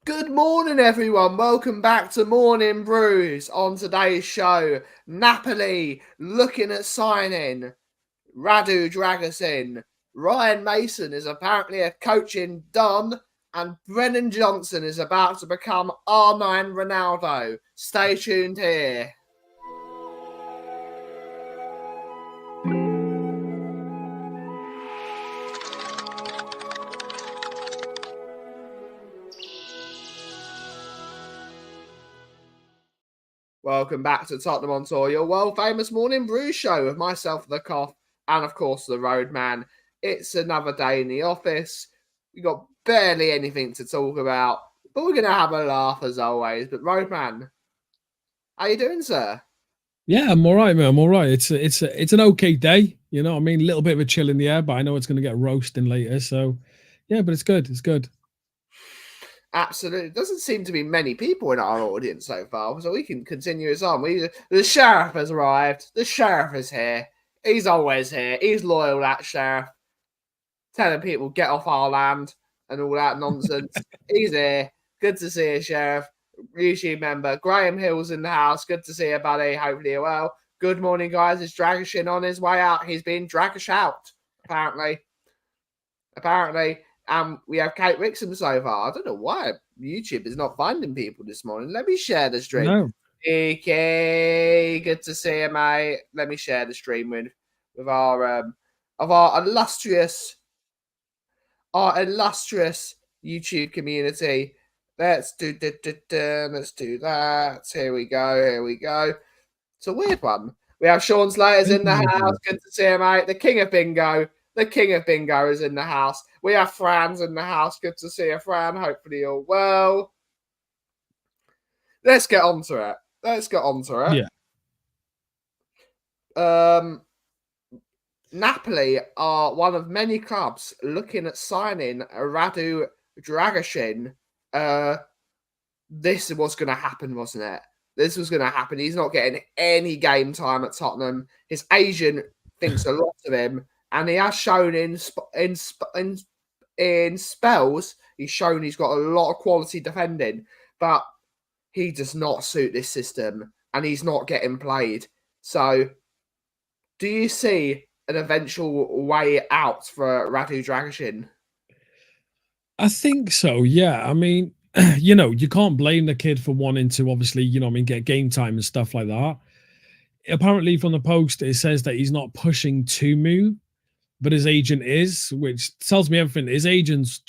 Good morning, everyone. Welcome back to Morning Brews. On today's show, Napoli looking at signing Radu Dragusin. Ryan Mason is apparently a coaching don, and Brennan Johnson is about to become R9 Ronaldo. Stay tuned here. Welcome back to Tottenham on Tour, your world-famous Morning Brew show with myself, the Cough, and of course the Roadman. It's another day in the office. We got barely anything to talk about, but we're going to have a laugh as always. But Roadman, how you doing, sir? Yeah, I'm all right, man. I'm all right. It's an okay day. You know what I mean? A little bit of a chill in the air, but I know it's going to get roasting later. So, yeah, but it's good. It's good. Absolutely. Doesn't seem to be many people in our audience so far, so we can continue this on. The sheriff has arrived. The sheriff is here. He's always here. He's loyal, that sheriff. Telling people get off our land and all that nonsense. He's here. Good to see you, Sheriff. YouTube member Graham Hill's in the house. Good to see you, buddy. Hopefully you're well. Good morning, guys. It's Dragusin on his way out. He's been Dragish out, apparently. We have Kate Wixom so far. I don't know why YouTube is not finding people this morning. Let me share the stream. No. Okay, good to see you, mate. Let me share the stream with our illustrious YouTube community. Let's do that. Here we go. It's a weird one. We have Sean Slater's in the house. Good to see you, mate. The king of bingo. The king of bingo is in the house. We have Fran's in the house. Good to see you, Fran. Hopefully you're well. Let's get on to it. Yeah. Napoli are one of many clubs looking at signing Radu Dragusin. This was going to happen, wasn't it? This was going to happen. He's not getting any game time at Tottenham. His agent thinks a lot of him, and he has shown in spells. He's shown he's got a lot of quality defending, but he does not suit this system, and he's not getting played. So, do you see an eventual way out for Radu Dragusin? I think so. Yeah. I mean, you can't blame the kid for wanting to obviously, get game time and stuff like that. Apparently, from the post, it says that he's not pushing to move, but his agent is, which tells me everything. His agent's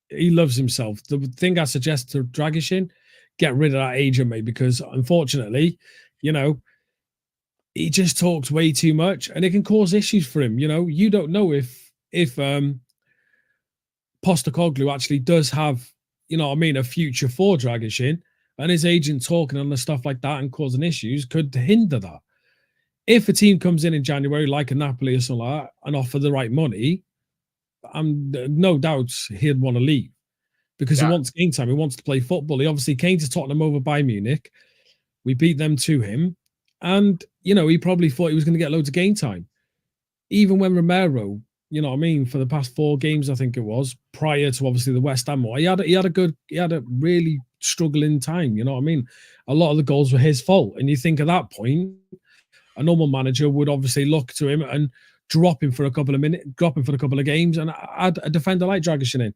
he loves himself. The thing I suggest to Dragusin, get rid of that agent, mate, because unfortunately, he just talks way too much and it can cause issues for him. You don't know if Postecoglou actually does have, a future for Dragusin, and his agent talking on the stuff like that and causing issues could hinder that. If a team comes in January, like a Napoli or something like that, and offer the right money, I'm no doubt he'd want to leave because he wants game time. He wants to play football. He obviously came to Tottenham over Bayern Munich. We beat them to him. And, he probably thought he was going to get loads of game time. Even when Romero, for the past 4 games, I think it was, prior to obviously the West Ham one, he had a really struggling time, A lot of the goals were his fault. And you think at that point, a normal manager would obviously look to him and drop him for a couple of minutes, drop him for a couple of games, and add a defender like Dragusin in.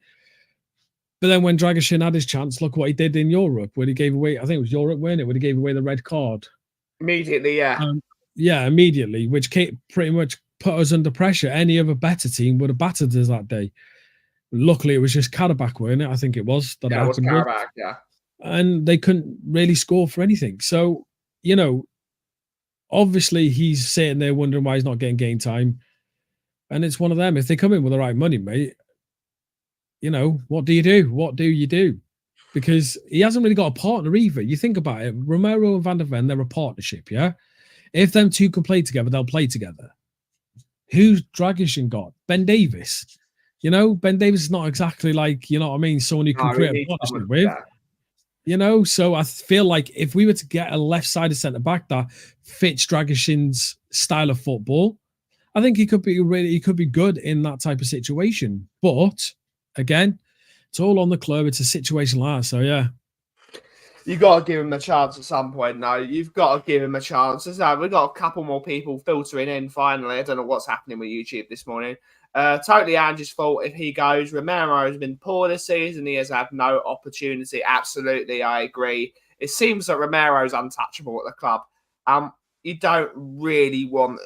But then when Dragusin had his chance, look what he did in Europe, where he gave away, I think it was Europe, wasn't it, when he gave away the red card. Immediately, yeah. Immediately, which pretty much put us under pressure. Any other better team would have battered us that day. Luckily, it was just Karabakh, wasn't it? I think it was. It was Karabakh, yeah. And they couldn't really score for anything. So, obviously he's sitting there wondering why he's not getting game time. And it's one of them. If they come in with the right money, mate, what do you do? What do you do? Because he hasn't really got a partner either. You think about it, Romero and Van der Ven, they're a partnership, yeah? If them two can play together, they'll play together. Who's Dragusin got? Ben Davis. Ben Davis is not exactly like, someone you can create a partnership with. So I feel like if we were to get a left-sided centre-back that fits Dragusin's style of football, I think he could be good in that type of situation. But again, It's all on the club. It's a situation like that. So yeah. You got to give him a chance at some point. No, you've got to give him a chance. So we've got a couple more people filtering in finally. I don't know what's happening with YouTube this morning. Totally Ange's fault if he goes. Romero has been poor this season. He has had no opportunity. Absolutely, I agree. It seems that Romero's untouchable at the club. You don't really want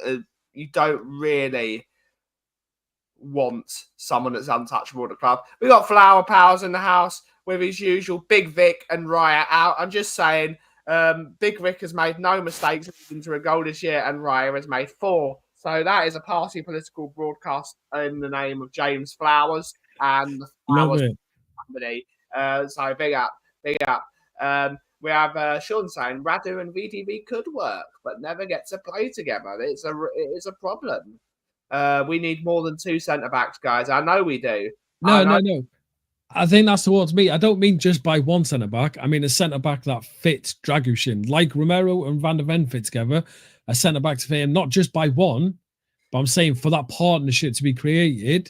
someone that's untouchable at the club. We got Flower Powers in the house with his usual Big Vic and Raya out. I'm just saying, Big Vic has made no mistakes into a goal this year, and Raya has made 4. So that is a party political broadcast in the name of James Flowers and the Flowers company. So big up. We have Sean saying Radu and VTV could work, but never get to play together. It is a problem. We need more than 2 centre backs, guys. I know we do. No. I think that's towards me. I don't mean just by one centre back. I mean a centre back that fits Dragusin, like Romero and Van der Ven fit together. A centre back to fit him, not just by one, but I'm saying for that partnership to be created.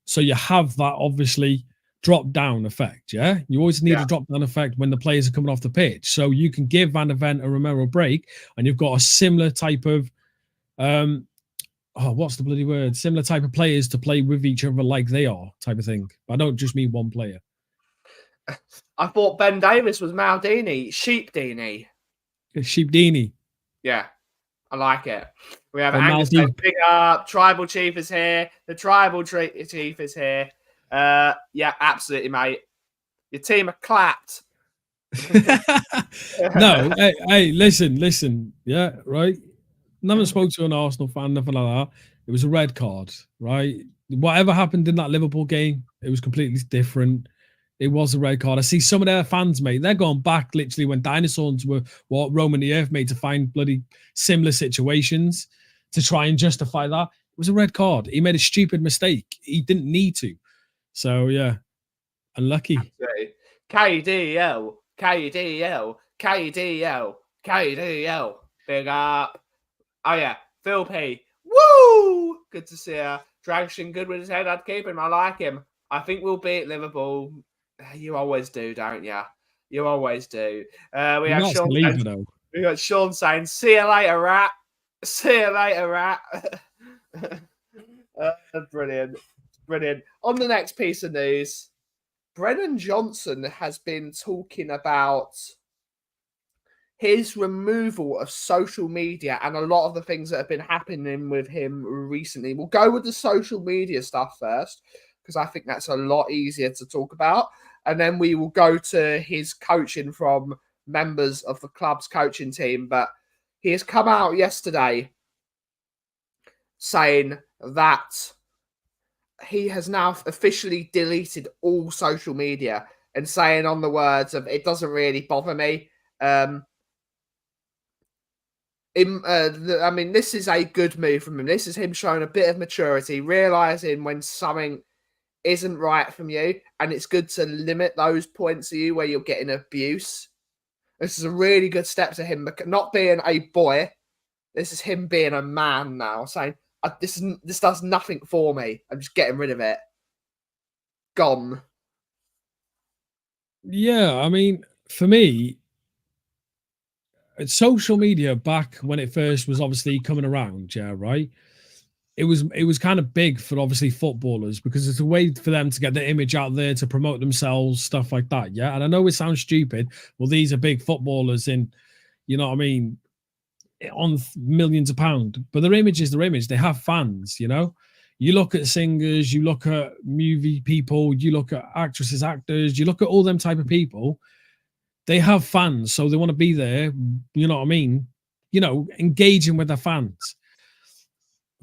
So you have that obviously drop down effect. Yeah, you always need a drop down effect when the players are coming off the pitch. So you can give Van der Ven a Romero break, and you've got a similar type of what's the bloody word? Similar type of players to play with each other like they are, type of thing. But I don't just mean one player. I thought Ben Davis was Maldini, Sheepdini. Sheepdini. Yeah, I like it. We have Angus saying, big up. Tribal Chief is here. The Tribal Chief is here. Yeah, absolutely, mate. Your team are clapped. No, hey, listen. Yeah, right. Never spoke to an Arsenal fan, nothing like that. It was a red card, right? Whatever happened in that Liverpool game, it was completely different. It was a red card. I see some of their fans, mate, they're going back literally when dinosaurs were roaming the earth, mate, to find bloody similar situations to try and justify that. It was a red card. He made a stupid mistake. He didn't need to. So, yeah, unlucky. KDL. Big up. Oh, yeah. Phil P. Woo! Good to see her. Dragusin good with his head. I'd keep him. I like him. I think we'll beat Liverpool. You always do, don't you? You always do. We have Sean. We got Sean saying, "See you later, rat. See you later, rat." Brilliant. On the next piece of news, Brennan Johnson has been talking about his removal of social media and a lot of the things that have been happening with him recently. We'll go with the social media stuff first, because I think that's a lot easier to talk about. And then we will go to his coaching from members of the club's coaching team. But he has come out yesterday saying that he has now officially deleted all social media and saying on the words of, "It doesn't really bother me." I mean, this is a good move from him. This is him showing a bit of maturity, realizing when something isn't right from you, and it's good to limit those points of you where you're getting abuse. This is a really good step to him, not being a boy. This is him being a man now, saying, "This does nothing for me. I'm just getting rid of it. Gone." Yeah, I mean, for me, social media back when it first was obviously coming around, yeah, right? It was kind of big for obviously footballers because it's a way for them to get their image out there, to promote themselves, stuff like that. Yeah. And I know it sounds stupid. Well, these are big footballers in, you know what I mean, on millions of pounds, but their image is their image. They have fans, you know. You look at singers, you look at movie people, you look at actresses, actors, you look at all them type of people. They have fans, so they want to be there, you know what I mean? You know, engaging with their fans.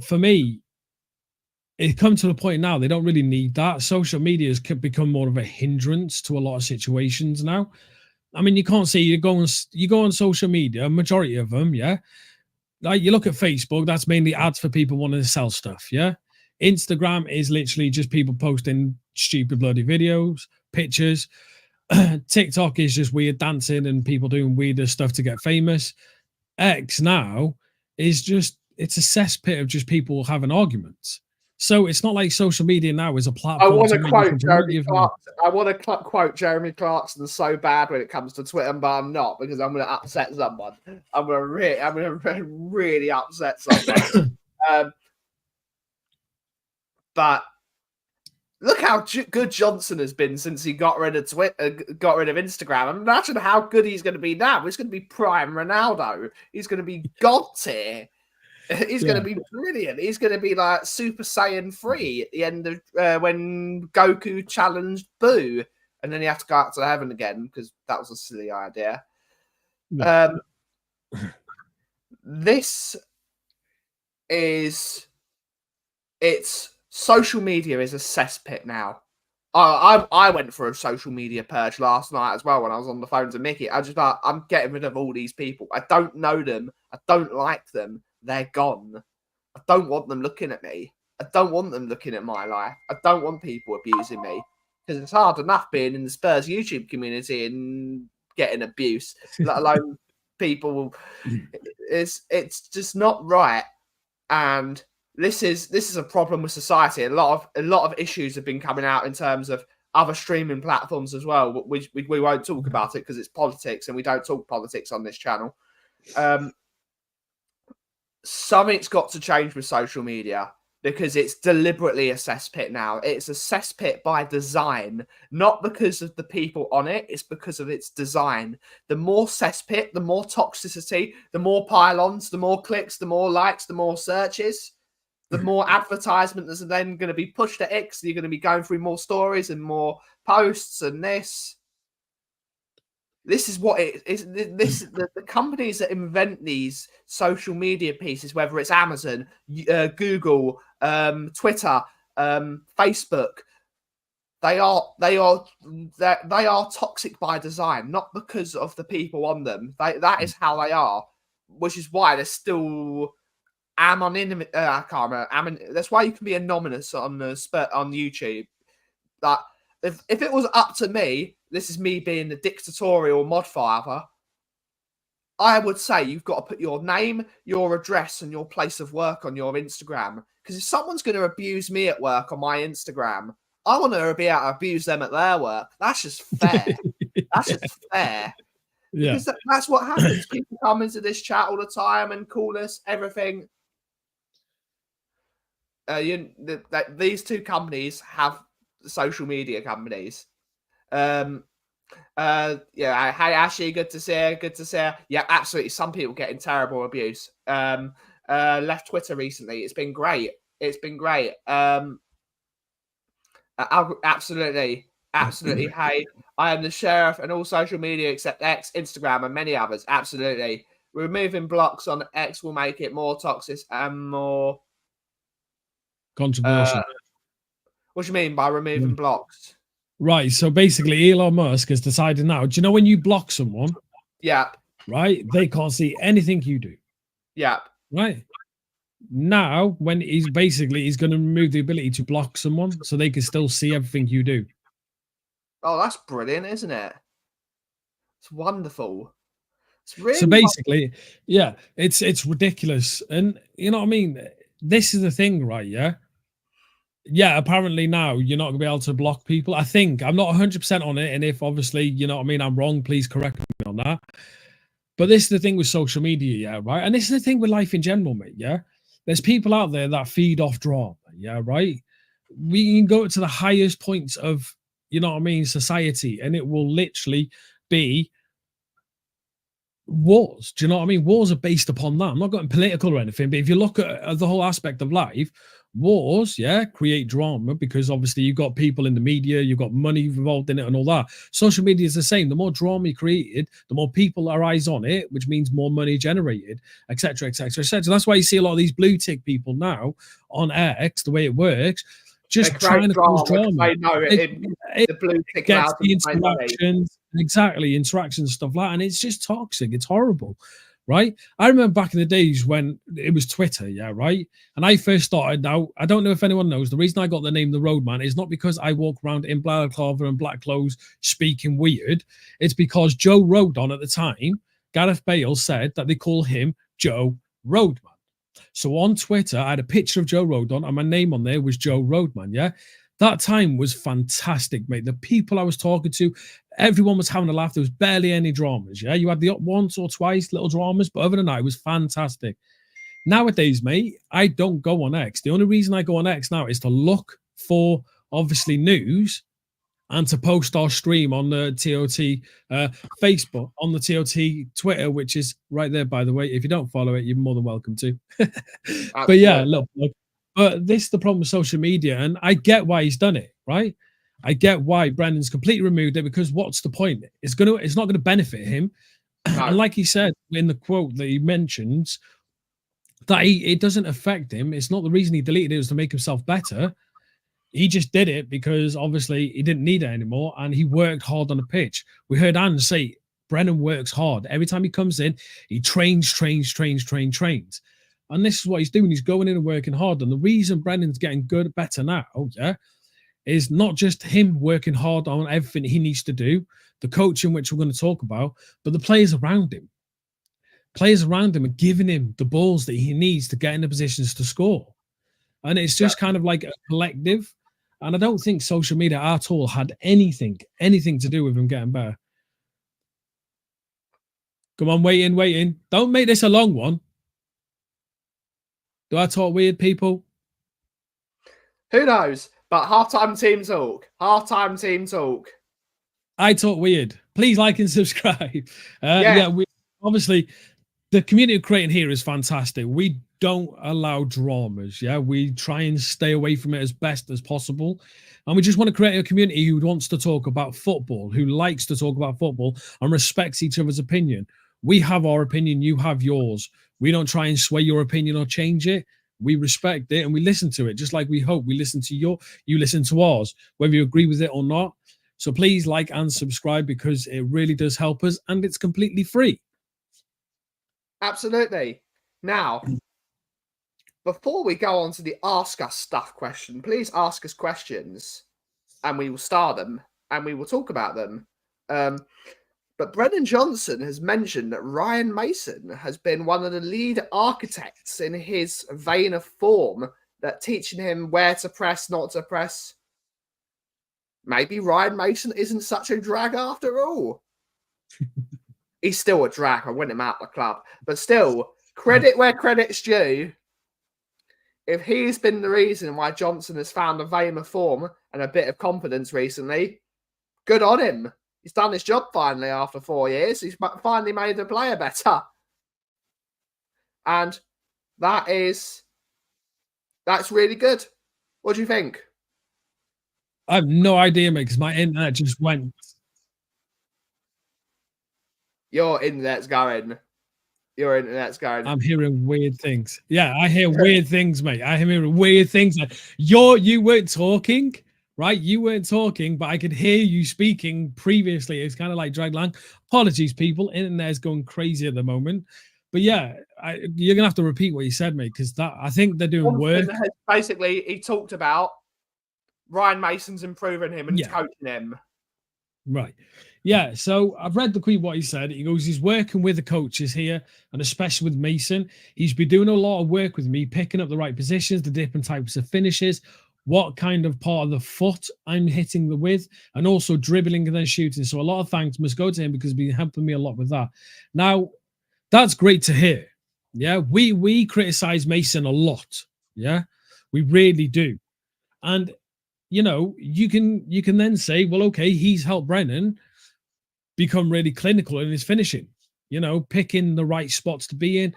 For me, it comes to the point now they don't really need that. Social media has become more of a hindrance to a lot of situations now. I mean, you can't see you go on social media, majority of them, yeah. Like you look at Facebook, that's mainly ads for people wanting to sell stuff, yeah. Instagram is literally just people posting stupid bloody videos, pictures. TikTok is just weird dancing and people doing weirder stuff to get famous. X now is just, it's a cesspit of just people having arguments. So it's not like social media now is a I platform. want to where you quote can promote Jeremy your- Clarkson. I want to quote Jeremy Clarkson so bad when it comes to Twitter, but I'm not, because I'm going to upset someone. I'm going to really upset someone. But look how good Johnson has been since he got rid of Twitter, got rid of Instagram. Imagine how good he's going to be now. He's going to be prime Ronaldo. He's going to be god tier. He's going to be brilliant. He's going to be like Super Saiyan 3 at the end of when Goku challenged Boo, and then he had to go out to heaven again because that was a silly idea. Yeah. This is social media is a cesspit now. I went for a social media purge last night as well when I was on the phone to Mickey. I just thought, I'm getting rid of all these people. I don't know them. I don't like them. They're gone. I don't want them looking at me. I don't want them looking at my life. I don't want people abusing me, because it's hard enough being in the Spurs YouTube community and getting abuse, let alone people. It's just not right. And this is a problem with society. A lot of issues have been coming out in terms of other streaming platforms as well. But we won't talk about it because it's politics, and we don't talk politics on this channel. Something's got to change with social media, because it's deliberately a cesspit now. It's a cesspit by design, not because of the people on it. It's because of its design. The more cesspit, the more toxicity, the more pylons, the more clicks, the more likes, the more searches, the more advertisements are then going to be pushed at X. You're going to be going through more stories and more posts and this. This is what it is. The companies that invent these social media pieces, whether it's Amazon, Google, Twitter, Facebook, they are toxic by design, not because of the people on them. That is how they are, which is why they're still anonymous. I can't remember. That's why you can be anonymous on YouTube. That if it was up to me, this is me being the dictatorial mod father, I would say you've got to put your name, your address, and your place of work on your Instagram. Because if someone's going to abuse me at work on my Instagram, I want to be able to abuse them at their work. That's just fair. That's just fair. Yeah. Because that's what happens. People come into this chat all the time and call us everything. These two companies have social media companies. Yeah, hey Ashley, good to see you. Good to see you. Yeah, absolutely. Some people getting terrible abuse. Left Twitter recently. It's been great. It's been great. Absolutely. Hey, I am the sheriff and all social media except X, Instagram, and many others. Absolutely. Removing blocks on X will make it more toxic and more controversial. What do you mean by removing blocks? Right. So basically, Elon Musk has decided now. Do you know when you block someone? Yeah. Right. They can't see anything you do. Yeah. Right. Now, when he's going to remove the ability to block someone so they can still see everything you do. Oh, that's brilliant, isn't it? It's wonderful. It's really so basically, yeah, it's ridiculous. And you know what I mean? This is the thing, right? Yeah. Yeah, apparently now you're not going to be able to block people. I think I'm not 100% on it. And if obviously, you know what I mean, I'm wrong, please correct me on that. But this is the thing with social media, yeah, right? And this is the thing with life in general, mate, yeah? There's people out there that feed off drama, yeah, right? We can go to the highest points of, you know what I mean, society, and it will literally be wars. Do you know what I mean? Wars are based upon that. I'm not getting political or anything, but if you look at the whole aspect of life, wars, yeah, create drama because obviously you've got people in the media, you've got money involved in it and all that. Social media is the same. The more drama you created, the more people are eyes on it, which means more money generated, etc., etc., etc. That's why you see a lot of these blue tick people now on X, the way it works, just trying to cause drama. The blue tick gets the interactions, exactly, interactions and stuff like that, and it's just toxic. It's horrible. Right. I remember back in the days when it was Twitter. Yeah. Right. And I first started. Now, I don't know if anyone knows, the reason I got the name The Roadman is not because I walk around in balaclava and black clothes speaking weird. It's because Joe Rodon at the time, Gareth Bale, said that they call him Joe Roadman. So on Twitter, I had a picture of Joe Rodon, and my name on there was Joe Roadman. Yeah, that time was fantastic, mate. The people I was talking to, everyone was having a laugh. There was barely any dramas. Yeah, you had the once or twice little dramas, but other than that, it was fantastic. Nowadays, mate, I don't go on X. The only reason I go on X now is to look for obviously news and to post our stream on the TOT Facebook, on the TOT Twitter, which is right there, by the way. If you don't follow it, you're more than welcome to. But yeah, look, but this is the problem with social media, and I get why he's done it, right? I get why Brennan's completely removed it, because what's the point? It's not gonna benefit him. No. And like he said in the quote that he mentions, that it doesn't affect him. It's not the reason he deleted it was to make himself better. He just did it because obviously he didn't need it anymore, and he worked hard on the pitch. We heard Anne say Brennan works hard. Every time he comes in, he trains. And this is what he's doing. He's going in and working hard. And the reason Brennan's getting better now, is not just him working hard on everything he needs to do, the coaching, which we're going to talk about, but the players around him. Players around him are giving him the balls that he needs to get in the positions to score. And it's just kind of like a collective. And I don't think social media at all had anything to do with him getting better. Come on, waiting. Don't make this a long one. Do I talk weird, people? Who knows? But halftime team talk. I talk weird. Please like and subscribe. We obviously the community creating here is fantastic. We don't allow dramas. Yeah, we try and stay away from it as best as possible. And we just want to create a community who wants to talk about football, who likes to talk about football and respects each other's opinion. We have our opinion, you have yours. We don't try and sway your opinion or change it. We respect it and we listen to it, just like we hope we listen to you listen to ours, whether you agree with it or not. So please like and subscribe, because it really does help us, and it's completely free. Absolutely. Now, before we go on to the Ask Us Stuff question, please ask us questions and we will star them and we will talk about them. But Brennan Johnson has mentioned that Ryan Mason has been one of the lead architects in his vein of form, that teaching him where to press, not to press. Maybe Ryan Mason isn't such a drag after all. He's still a drag. I want him out of the club. But still, credit where credit's due. If he's been the reason why Johnson has found a vein of form and a bit of confidence recently, good on him. He's done his job finally after 4 years. He's finally made the player better. And that's really good. What do you think? I have no idea, mate, because my internet just went. Your internet's going. I'm hearing weird things. Yeah, I hear weird things, mate. I hear weird things. You weren't talking, right? You weren't talking, but I could hear you speaking previously. It's kind of like dragged along. Apologies, people. Internet's going crazy at the moment. But yeah, you're gonna have to repeat what you said, mate, because I think they're doing work. Basically, he talked about Ryan Mason's improving him and coaching him. Right. Yeah, so I've read what he said. He goes, he's working with the coaches here, and especially with Mason. He's been doing a lot of work with me, picking up the right positions, the different types of finishes, what kind of part of the foot I'm hitting the with, and also dribbling and then shooting. So a lot of thanks must go to him, because he's been helping me a lot with that. Now, that's great to hear. Yeah, we criticize Mason a lot. Yeah, we really do. And you know, you can then say, well, okay, he's helped Brennan become really clinical in his finishing, you know, picking the right spots to be in,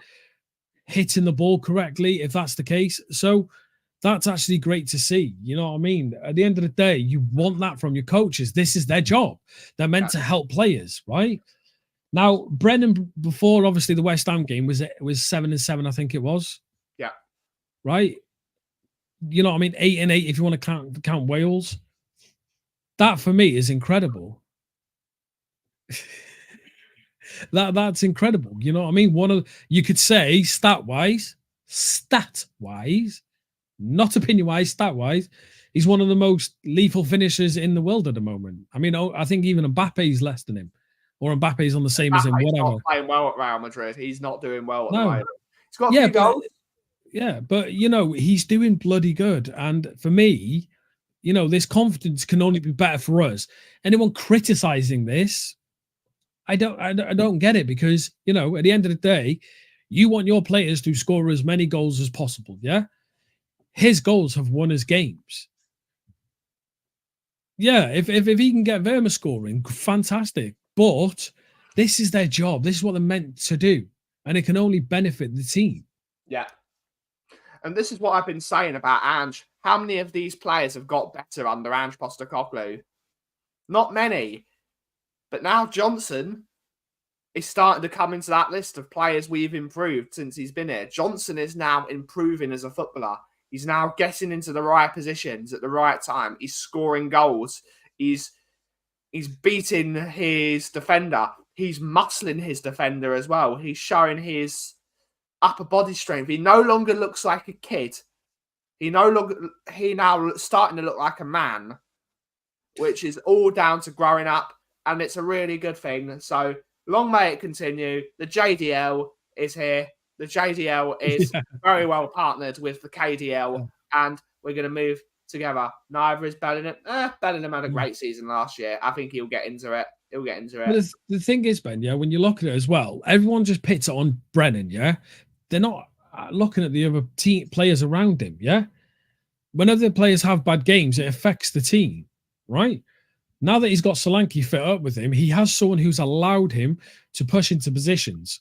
hitting the ball correctly, if that's the case. So that's actually great to see. You know what I mean? At the end of the day, you want that from your coaches. This is their job. They're meant to help players, right? Now, Brennan, before obviously the West Ham game, was 7-7, I think it was. Yeah. Right? You know what I mean? 8-8 if you want to count Wales. That for me is incredible. That's incredible. You know what I mean? You could say stat wise, not opinion wise, stat wise, he's one of the most lethal finishers in the world at the moment. I mean, I think even Mbappe's less than him, or Mbappe's on the same as him. Whatever. Not playing well at Real Madrid. He's not doing well at the moment. He's got a few goals. Yeah, but he's doing bloody good. And for me, this confidence can only be better for us. Anyone criticizing this, I don't get it, because at the end of the day, you want your players to score as many goals as possible. Yeah, his goals have won us games. Yeah, if he can get Verma scoring, fantastic. But this is their job. This is what they're meant to do, and it can only benefit the team. Yeah. And this is what I've been saying about Ange. How many of these players have got better under Ange Postecoglou? Not many. But now Johnson is starting to come into that list of players we've improved since he's been here. Johnson is now improving as a footballer. He's now getting into the right positions at the right time. He's scoring goals. He's beating his defender. He's muscling his defender as well. He's showing his upper body strength. He no longer looks like a kid. He now starting to look like a man, which is all down to growing up, and it's a really good thing. So long may it continue. The JDL is here. The JDL is very well partnered with the KDL, and we're going to move together. Neither is Bellingham. Bellingham had a great season last year. I think he'll get into it. But the thing is, Ben, when you look at it as well, everyone just pits it on Brennan, yeah? They're not looking at the other players around him, yeah? When other players have bad games, it affects the team, right? Now that he's got Solanke fit up with him, he has someone who's allowed him to push into positions.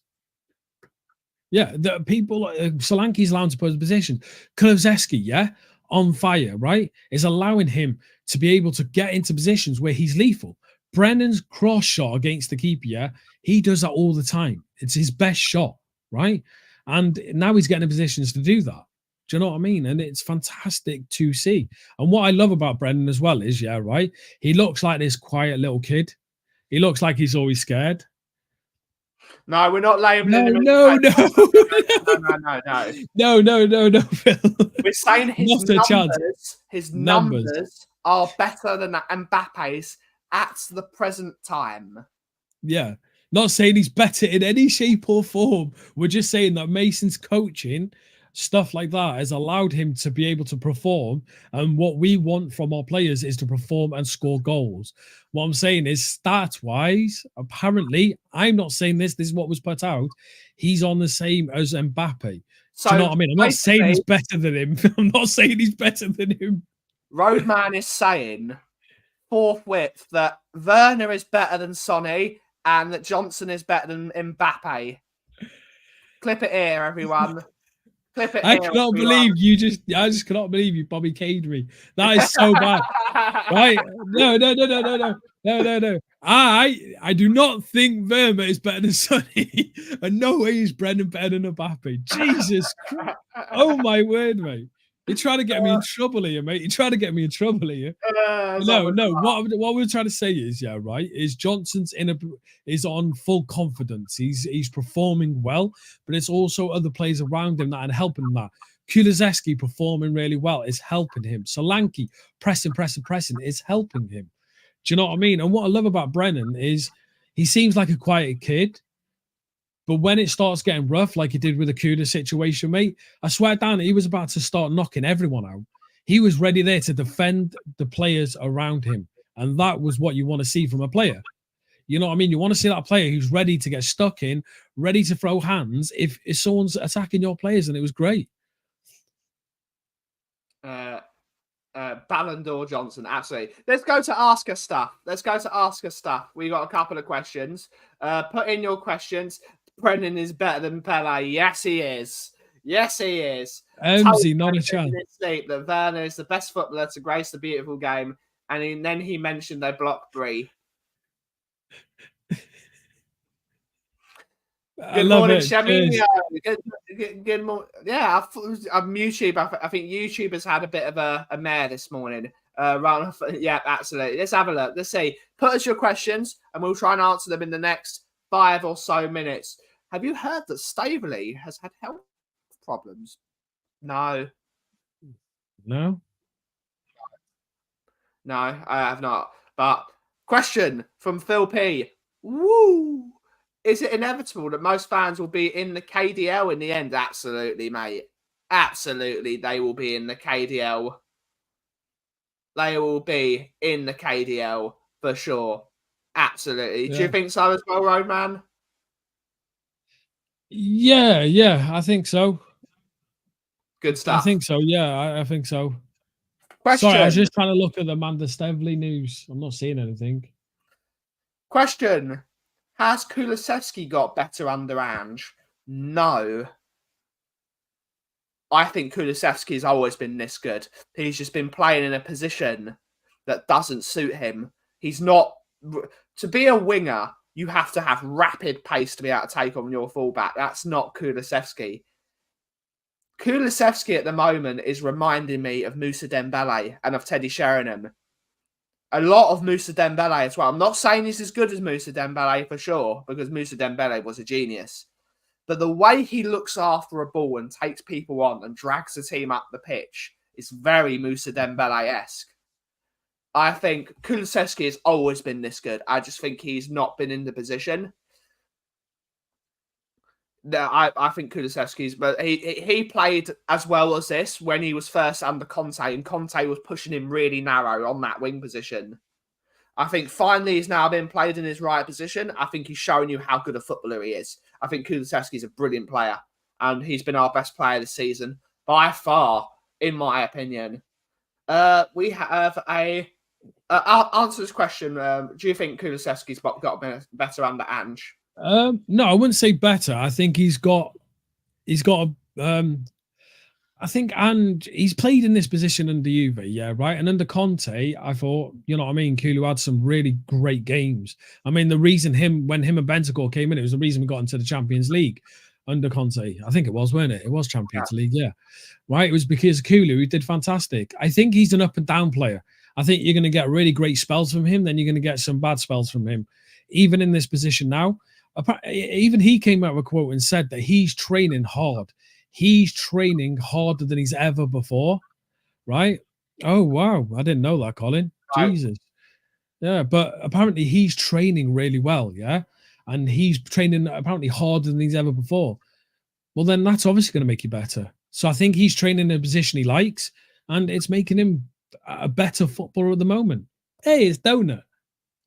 Yeah, the people, Solanke's allowed to push position. Kulusevski, yeah, on fire, right, is allowing him to be able to get into positions where he's lethal. Brennan's cross shot against the keeper, yeah, he does that all the time. It's his best shot, right? And now he's getting in positions to do that. Do you know what I mean? And it's fantastic to see. And what I love about Brennan as well is, yeah, right, he looks like this quiet little kid. He looks like he's always scared. No, we're not labeling him. No, Phil. We're saying his numbers are better than Mbappe's at the present time. Yeah. Not saying he's better in any shape or form. We're just saying that Mason's coaching, stuff like that, has allowed him to be able to perform. And what we want from our players is to perform and score goals. What I'm saying is, stat-wise, apparently, I'm not saying this is what was put out, he's on the same as Mbappe. So, do you know what I mean? I'm not saying he's better than him. I'm not saying he's better than him. Roadman is saying forthwith that Werner is better than Sonny and that Johnson is better than Mbappe. Clip it here, everyone. Clip it. I just cannot believe you Bobby Cade me. That is so bad. Right? No. I do not think Verma is better than Sonny. And no way is Brennan better than Mbappe. Jesus Christ. Oh my word, mate. You're trying to get me in trouble here, mate. You're trying to get me in trouble here. No. What we're trying to say is, yeah, right, is Johnson's is on full confidence. He's performing well, but it's also other players around him that are helping him. That Kulusevski performing really well is helping him. Solanke pressing is helping him. Do you know what I mean? And what I love about Brennan is he seems like a quiet kid. But when it starts getting rough, like he did with the Kuda situation, mate, I swear down, he was about to start knocking everyone out. He was ready there to defend the players around him. And that was what you want to see from a player. You know what I mean? You want to see that player who's ready to get stuck in, ready to throw hands if someone's attacking your players, and it was great. Ballon d'Or Johnson, absolutely. Let's go to Ask Us Stuff. We got a couple of questions. Put in your questions. Brennan is better than Pele. Yes, he is. Emsy, not a chance. That Werner is the best footballer to grace the beautiful game, and then he mentioned they block Bree. Good morning, Shaminio. Good morning. Yeah, I'm YouTube. I think YouTube has had a bit of a mare this morning. Yeah, absolutely. Let's have a look. Let's see. Put us your questions, and we'll try and answer them in the next 5 or so minutes. Have you heard that Staveley has had health problems? No, I have not. But question from Phil P. Woo! Is it inevitable that most fans will be in the KDL in the end? Absolutely, mate. Absolutely, they will be in the KDL. They will be in the KDL for sure. Absolutely. Yeah. Do you think so as well, Roadman? Yeah, I think so. Good I stuff. think so. Yeah, I think so. Sorry, I was Question. just trying to look at the Amanda Stevely news. I'm not seeing anything. Question. Has Kulusevski got better under Ange? No. I think Kulusevski's always been this good. He's just been playing in a position that doesn't suit him. He's not... To be a winger, you have to have rapid pace to be able to take on your fullback. That's not Kulusevski. Kulusevski at the moment is reminding me of Moussa Dembele and of Teddy Sheringham. A lot of Moussa Dembele as well. I'm not saying he's as good as Moussa Dembele for sure, because Moussa Dembele was a genius. But the way he looks after a ball and takes people on and drags the team up the pitch is very Moussa Dembele-esque. I think Kulusevski has always been this good. I just think he's not been in the position. No, I think Kulusevski's, but he played as well as this when he was first under Conte, and Conte was pushing him really narrow on that wing position. I think finally he's now been played in his right position. I think he's showing you how good a footballer he is. I think Kulusevski's a brilliant player, and he's been our best player this season by far, in my opinion. We have a... I'll answer this question. Do you think Kulusevski's got better under Ange? No, I wouldn't say better. I think he's got I think, and he's played in this position under Juve, yeah, right. And under Conte, I thought, you know what I mean, Kulu had some really great games. I mean, the reason when him and Bentancur came in, it was the reason we got into the Champions League under Conte. I think it was, weren't it? It was Champions League, yeah. Right. It was because Kulu, who did fantastic. I think he's an up and down player. I think you're going to get really great spells from him, then you're going to get some bad spells from him. Even in this position now, even he came out with a quote and said that he's training hard. He's training harder than he's ever before, right? Oh, wow. I didn't know that, Colin. Right. Jesus. Yeah, but apparently he's training really well, yeah? And he's training apparently harder than he's ever before. Well, then that's obviously going to make you better. So I think he's training in a position he likes, and it's making him a better footballer at the moment. Hey, it's Donut.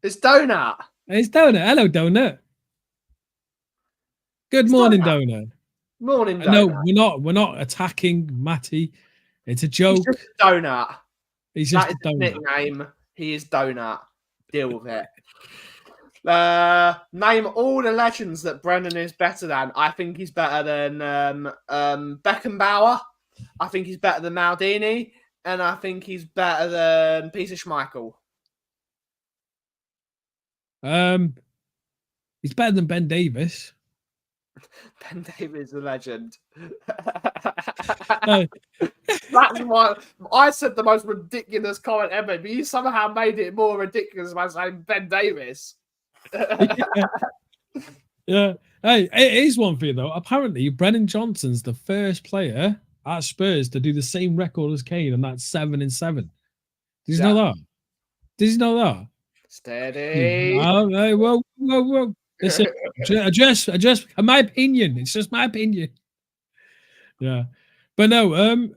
It's Donut. It's Donut. Hello, Donut. Good morning, Donut. Morning, Donut. No, we're not attacking Matty. It's a joke. He's just a donut. He's just a donut. Nickname. He is Donut. Deal with it. Name all the legends that Brennan is better than. I think he's better than Beckenbauer. I think he's better than Maldini, and I think he's better than Peter Schmeichel. He's better than Ben Davis. Ben Davis is a legend. That's why I said the most ridiculous comment ever, but you somehow made it more ridiculous by saying Ben Davis. Yeah. Hey, it is one for you though. Apparently, Brennan Johnson's the first player at Spurs to do the same record as Kane, and that's 7-7. Did you know that? Did you know that? Steady. Oh, hey, whoa. Listen, just my opinion. It's just my opinion. Yeah, but no,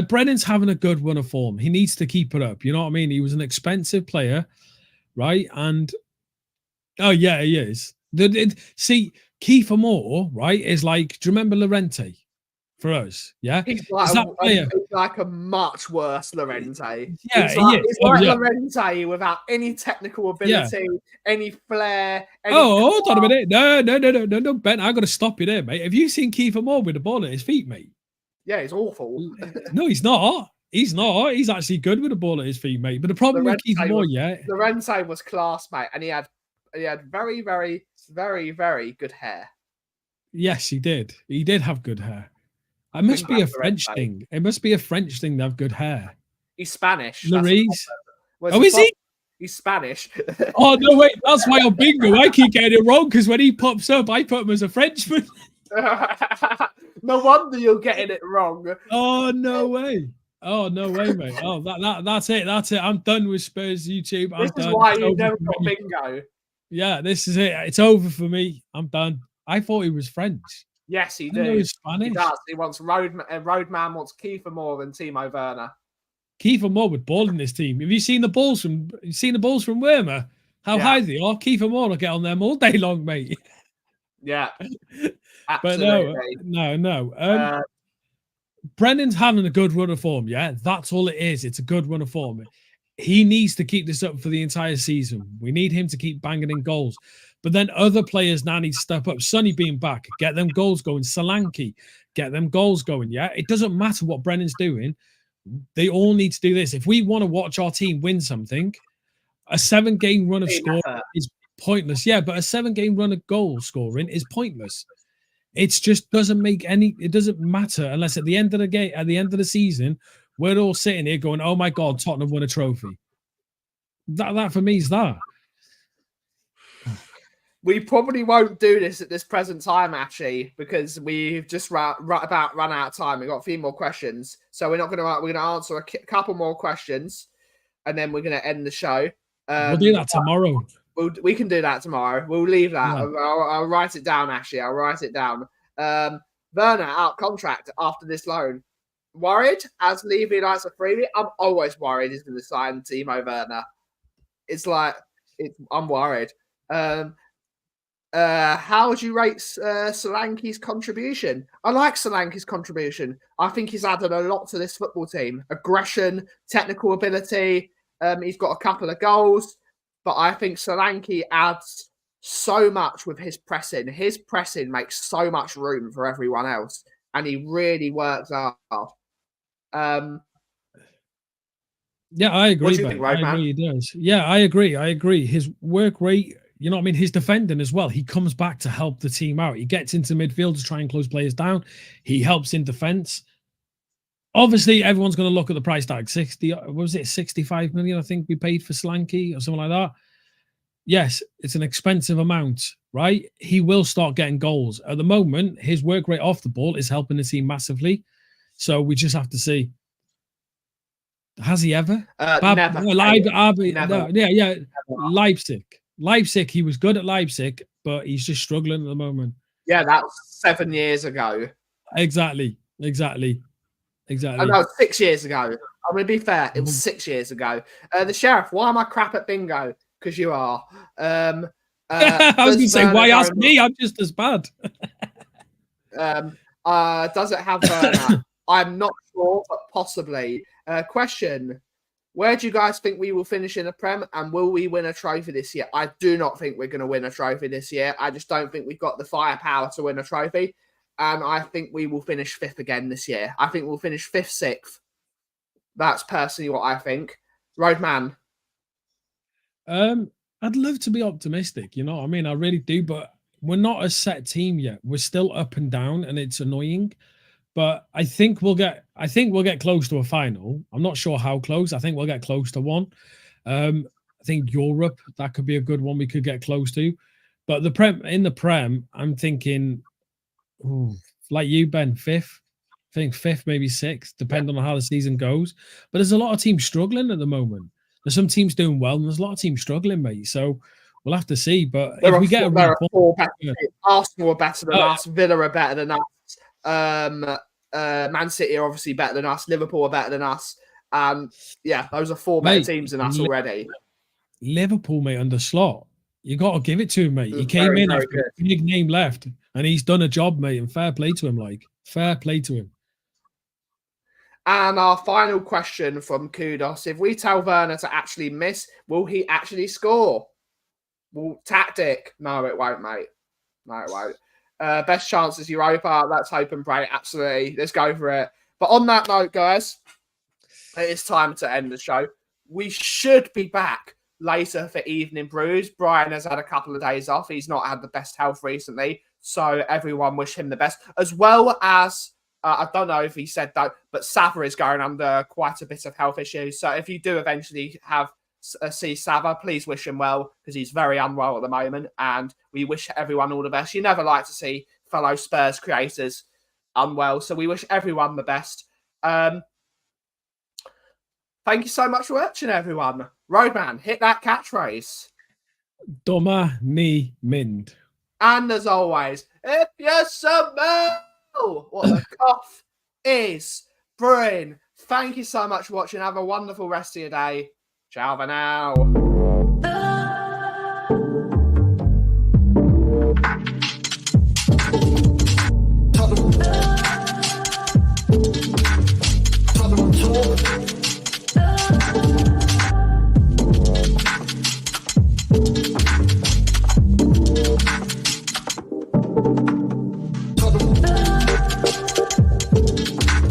Brennan's having a good run of form. He needs to keep it up. You know what I mean? He was an expensive player, right? And oh yeah, he is. See, Kiefer Moore, right, is like. Do you remember Llorente? For us, yeah, he's like a much worse Llorente. Yeah, he's like Llorente without any technical ability, any flair. Hold on a minute. No, Ben, I got to stop you there, mate. Have you seen Kiefer Moore with the ball at his feet, mate? Yeah, he's awful. No, he's not. He's not. He's actually good with the ball at his feet, mate. But the problem with Kiefer Moore, Llorente was class, mate, and he had very, very, very, very good hair. Yes, he did. He did have good hair. It must be a French thing. It must be a French thing to have good hair. He's Spanish. Larice. Oh, is he? He's Spanish. Oh, no, wait. That's why on bingo, I keep getting it wrong because when he pops up, I put him as a Frenchman. No wonder you're getting it wrong. Oh, no way. Oh, no way, mate. Oh, that's it. That's it. I'm done with Spurs YouTube. This is why you never got bingo. Yeah, this is it. It's over for me. I'm done. I thought he was French. Yes, he I know do. he's Spanish. He does. He wants Roadman wants Kiefer more than Timo Werner. Kiefer Moore with ball in this team. Have you seen the balls from Werner? How high they are? Kiefer Moore will get on them all day long, mate. Yeah, but absolutely. no. Brennan's having a good run of form. Yeah, that's all it is. It's a good run of form. He needs to keep this up for the entire season. We need him to keep banging in goals. But then other players now need to step up. Sonny being back, get them goals going. Solanke, get them goals going. Yeah, it doesn't matter what Brennan's doing. They all need to do this. If we want to watch our team win something, a 7-game run of scoring is pointless. Yeah, but a 7-game run of goal scoring is pointless. It just doesn't it doesn't matter unless at the end of the game, at the end of the season, we're all sitting here going, oh my God, Tottenham won a trophy. That for me is that. We probably won't do this at this present time, actually, because we've just run out of time. We've got a few more questions. So we're going to answer a couple more questions and then we're going to end the show. We'll do that tomorrow. We can do that tomorrow. We'll leave that. Yeah. I'll write it down, actually. I'll write it down. Werner out contract after this loan. Worried as Levy likes a freebie? I'm always worried he's going to sign Timo Werner. I'm worried. How would you rate Solanke's contribution? I like Solanke's contribution. I think he's added a lot to this football team. Aggression, technical ability. He's got a couple of goals. But I think Solanke adds so much with his pressing. His pressing makes so much room for everyone else. And he really works hard. Yeah, I agree. What do you think, Roadman? I agree he does. Yeah, I agree. His work rate, you know what I mean? His defending as well. He comes back to help the team out. He gets into midfield to try and close players down. He helps in defense. Obviously, everyone's going to look at the price tag. 65 million, I think we paid for Solanke or something like that. Yes, it's an expensive amount, right? He will start getting goals. At the moment, his work rate off the ball is helping the team massively. So we just have to see. Has he ever? Never. Never. Yeah. Leipzig, he was good at Leipzig, but he's just struggling at the moment. Yeah, that was 7 years ago. Exactly. Oh, no, 6 years ago. I'm going to be fair. It was 6 years ago. The Sheriff, why am I crap at bingo? Because you are. I was going to say, why ask me? I'm just as bad. Does it have Werner? I'm not sure, but possibly. Question. Where do you guys think we will finish in the Prem, and will we win a trophy this year? I do not think we're going to win a trophy this year. I just don't think we've got the firepower to win a trophy. And I think we will finish 5th again this year. I think we'll finish 5th, 6th. That's personally what I think. Roadman. I'd love to be optimistic, you know what I mean? I really do, but we're not a set team yet. We're still up and down, and it's annoying. But I think we'll get close to a final. I'm not sure how close. I think we'll get close to one. I think Europe, that could be a good one we could get close to. But in the Prem, I'm thinking, like you, Ben, 5th. I think 5th, maybe 6th, depending on how the season goes. But there's a lot of teams struggling at the moment. There's some teams doing well, and there's a lot of teams struggling, mate. So we'll have to see. But if we get Arsenal are better than us. Villa are better than us. Man City are obviously better than us. Liverpool are better than us. Yeah, those are 4 better teams than us already. Liverpool, mate, under Slot. You got to give it to him, mate. He came in after a big name left, and he's done a job, mate. And fair play to him, fair play to him. And our final question from Kudos: if we tell Werner to actually miss, will he actually score? Well, tactic? No, it won't, mate. No, it won't. Best chances Europa. Let's hope and pray. Absolutely. Let's go for it. But on that note, guys, it is time to end the show. We should be back later for evening brews. Brian has had a couple of days off. He's not had the best health recently. So everyone wish him the best. As well as, I don't know if he said that, but Sava is going under quite a bit of health issues. So if you do eventually see Sava, please wish him well, because he's very unwell at the moment, and we wish everyone all the best. You never like to see fellow Spurs creators unwell, so we wish everyone the best. Thank you so much for watching, everyone. Roadman, hit that catchphrase. Doma ni mind. And as always, if you smell what the cough is brewing. Thank you so much for watching. Have a wonderful rest of your day. Ciao for now. Tottenham talk.